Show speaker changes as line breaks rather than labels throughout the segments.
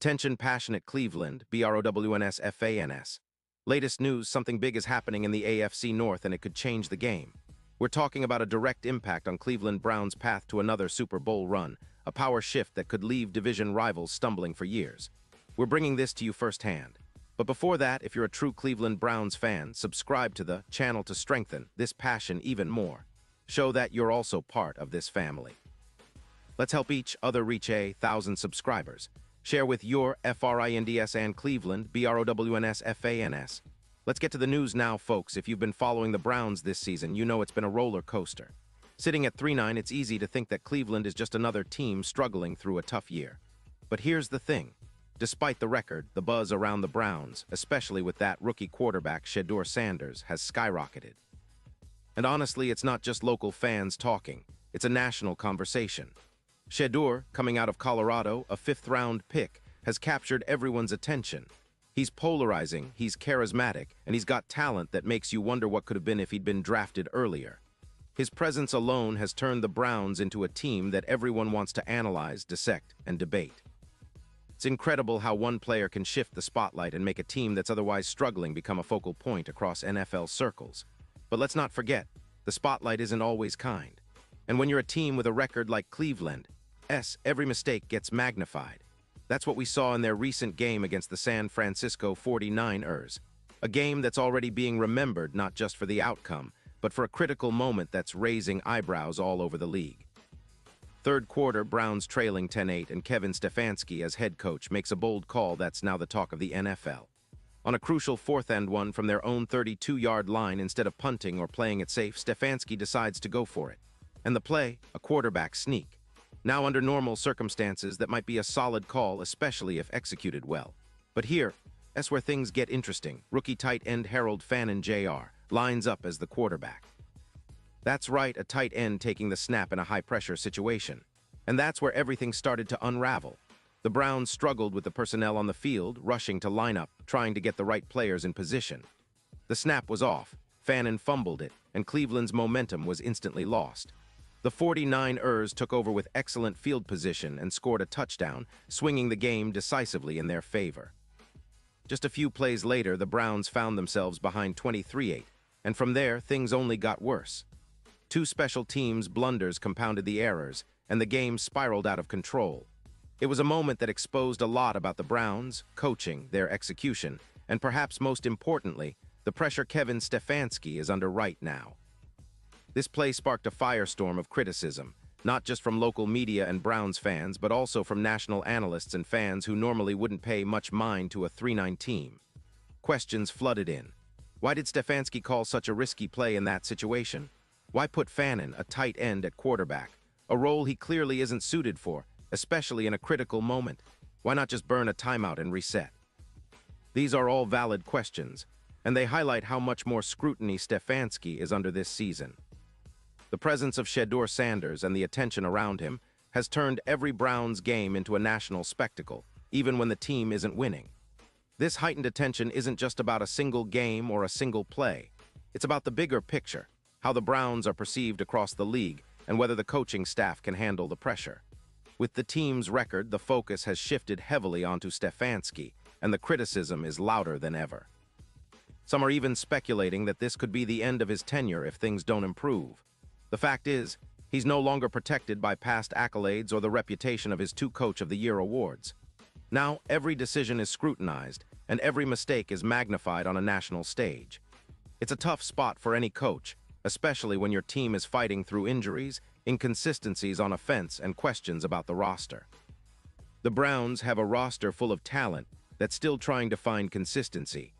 Attention passionate Cleveland, BROWNS. Latest news, something big is happening in the AFC North and it could change the game. We're talking about a direct impact on Cleveland Browns' path to another Super Bowl run, a power shift that could leave division rivals stumbling for years. We're bringing this to you firsthand. But before that, if you're a true Cleveland Browns fan, subscribe to the channel to strengthen this passion even more. Show that you're also part of this family. Let's help each other reach 1,000 subscribers. Share with your FRINDS and Cleveland, BROWNS. Let's get to the news now, folks. If you've been following the Browns this season, you know it's been a roller coaster. Sitting at 3-9, it's easy to think that Cleveland is just another team struggling through a tough year. But here's the thing. Despite the record, the buzz around the Browns, especially with that rookie quarterback Shedeur Sanders, has skyrocketed. And honestly, it's not just local fans talking. It's a national conversation. Shedeur, coming out of Colorado, a fifth-round pick, has captured everyone's attention. He's polarizing, he's charismatic, and he's got talent that makes you wonder what could have been if he'd been drafted earlier. His presence alone has turned the Browns into a team that everyone wants to analyze, dissect, and debate. It's incredible how one player can shift the spotlight and make a team that's otherwise struggling become a focal point across NFL circles. But let's not forget, the spotlight isn't always kind. And when you're a team with a record like Cleveland, every mistake gets magnified. That's what we saw in their recent game against the San Francisco 49ers, a game that's already being remembered not just for the outcome, but for a critical moment that's raising eyebrows all over the league. Third quarter, Browns trailing 10-8, and Kevin Stefanski as head coach makes a bold call that's now the talk of the NFL. On a crucial fourth-and-one from their own 32-yard line, instead of punting or playing it safe, Stefanski decides to go for it. And the play, a quarterback sneak. Now under normal circumstances, that might be a solid call, especially if executed well. But here, that's where things get interesting. Rookie tight end Harold Fannin Jr. lines up as the quarterback. That's right, a tight end taking the snap in a high-pressure situation. And that's where everything started to unravel. The Browns struggled with the personnel on the field, rushing to line up, trying to get the right players in position. The snap was off, Fannin fumbled it, and Cleveland's momentum was instantly lost. The 49ers took over with excellent field position and scored a touchdown, swinging the game decisively in their favor. Just a few plays later, the Browns found themselves behind 23-8, and from there, things only got worse. Two special teams blunders compounded the errors, and the game spiraled out of control. It was a moment that exposed a lot about the Browns, coaching, their execution, and perhaps most importantly, the pressure Kevin Stefanski is under right now. This play sparked a firestorm of criticism, not just from local media and Browns fans, but also from national analysts and fans who normally wouldn't pay much mind to a 3-9 team. Questions flooded in. Why did Stefanski call such a risky play in that situation? Why put Fannin, a tight end, at quarterback, a role he clearly isn't suited for, especially in a critical moment? Why not just burn a timeout and reset? These are all valid questions, and they highlight how much more scrutiny Stefanski is under this season. The presence of Shedeur Sanders and the attention around him has turned every Browns game into a national spectacle, even when the team isn't winning. This heightened attention isn't just about a single game or a single play. It's about the bigger picture, how the Browns are perceived across the league, and whether the coaching staff can handle the pressure. With the team's record, the focus has shifted heavily onto Stefanski, and the criticism is louder than ever. Some are even speculating that this could be the end of his tenure if things don't improve. The fact is, he's no longer protected by past accolades or the reputation of his two Coach of the Year awards. Now, every decision is scrutinized, and every mistake is magnified on a national stage. It's a tough spot for any coach, especially when your team is fighting through injuries, inconsistencies on offense, and questions about the roster. The Browns have a roster full of talent that's still trying to find consistency.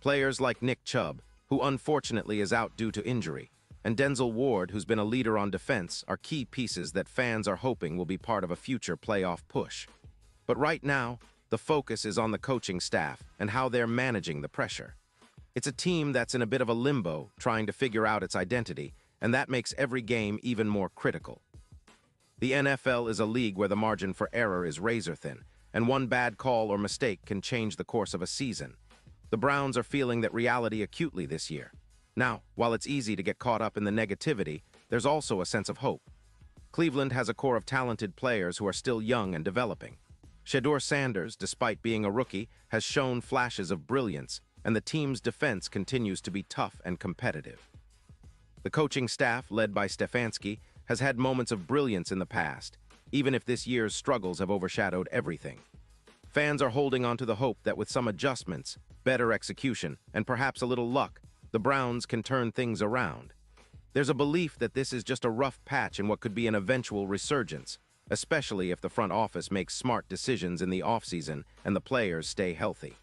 Players like Nick Chubb, who unfortunately is out due to injury, and Denzel Ward, who's been a leader on defense, are key pieces that fans are hoping will be part of a future playoff push. But right now, the focus is on the coaching staff and how they're managing the pressure. It's a team that's in a bit of a limbo, trying to figure out its identity, and that makes every game even more critical. The NFL is a league where the margin for error is razor-thin, and one bad call or mistake can change the course of a season. The Browns are feeling that reality acutely this year. Now, while it's easy to get caught up in the negativity, there's also a sense of hope. Cleveland has a core of talented players who are still young and developing. Shedeur Sanders, despite being a rookie, has shown flashes of brilliance, and the team's defense continues to be tough and competitive. The coaching staff, led by Stefanski, has had moments of brilliance in the past, even if this year's struggles have overshadowed everything. Fans are holding on to the hope that with some adjustments, better execution, and perhaps a little luck, the Browns can turn things around. There's a belief that this is just a rough patch in what could be an eventual resurgence, especially if the front office makes smart decisions in the offseason and the players stay healthy.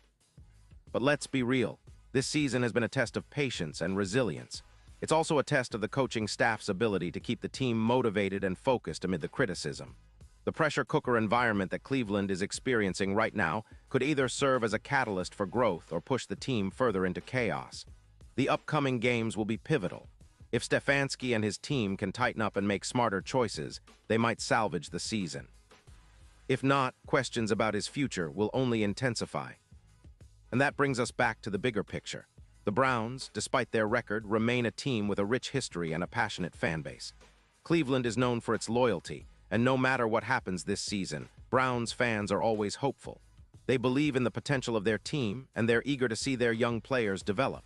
But let's be real, this season has been a test of patience and resilience. It's also a test of the coaching staff's ability to keep the team motivated and focused amid the criticism. The pressure cooker environment that Cleveland is experiencing right now could either serve as a catalyst for growth or push the team further into chaos. The upcoming games will be pivotal. If Stefanski and his team can tighten up and make smarter choices, they might salvage the season. If not, questions about his future will only intensify. And that brings us back to the bigger picture. The Browns, despite their record, remain a team with a rich history and a passionate fan base. Cleveland is known for its loyalty, and no matter what happens this season, Browns fans are always hopeful. They believe in the potential of their team, and they're eager to see their young players develop.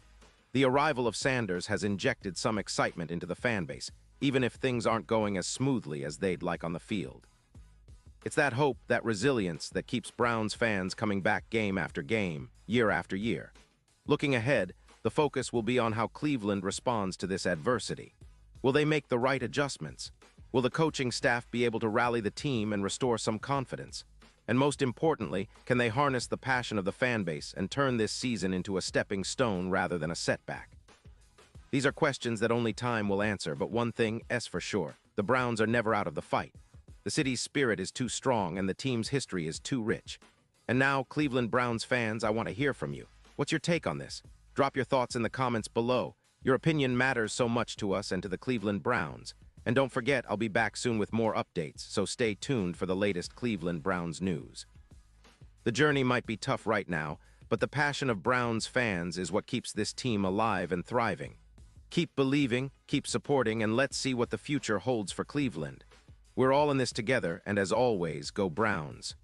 The arrival of Sanders has injected some excitement into the fan base, even if things aren't going as smoothly as they'd like on the field. It's that hope, that resilience, that keeps Browns fans coming back game after game, year after year. Looking ahead, the focus will be on how Cleveland responds to this adversity. Will they make the right adjustments? Will the coaching staff be able to rally the team and restore some confidence? And most importantly, can they harness the passion of the fan base and turn this season into a stepping stone rather than a setback? These are questions that only time will answer, but one thing is for sure: the Browns are never out of the fight. The city's spirit is too strong and the team's history is too rich. And now, Cleveland Browns fans, I want to hear from you. What's your take on this? Drop your thoughts in the comments below. Your opinion matters so much to us and to the Cleveland Browns. And don't forget, I'll be back soon with more updates, so stay tuned for the latest Cleveland Browns news. The journey might be tough right now, but the passion of Browns fans is what keeps this team alive and thriving. Keep believing, keep supporting, and let's see what the future holds for Cleveland. We're all in this together, and as always, go Browns.